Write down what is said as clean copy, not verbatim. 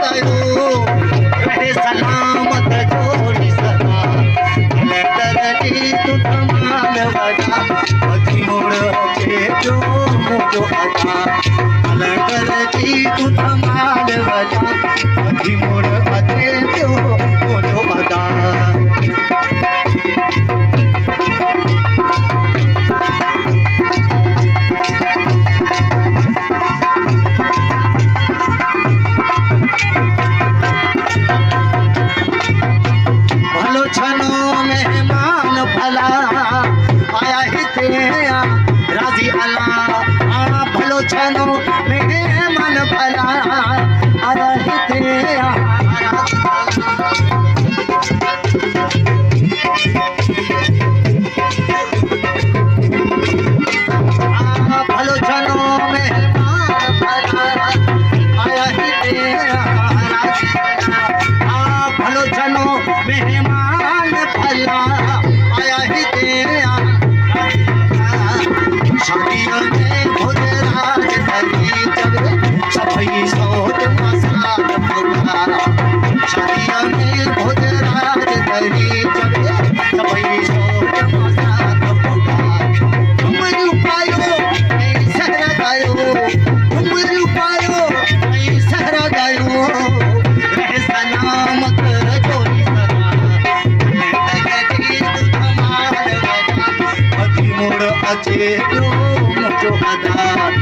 गयो रहे सलामत जोड़ी सदा क़लंदर जी तू धमाल वजा अची मोड़ अचे जो मुझो अदा क़लंदर जी तू धमाल वजा अची मोड़ अचे जो मुझो अदा मेहमान भला आया हिते राजी अला भलो छनो मेहमान भला आया हिते भलो छनो मेहमान भला आया हिते भलो छनो मेहमान भला आया ही तेरा शादियों में भोजराज धरी जब सभई सोच मसाल पुकारा शादियों में भोजराज धरी जब सभई सोच मसाल पुकारा तुम रुपायो नहीं सहरा गायो तुम रुपायो नहीं सहरा गायो रह सलामत जोड़ी मोड़ अचे जो मुझो अदा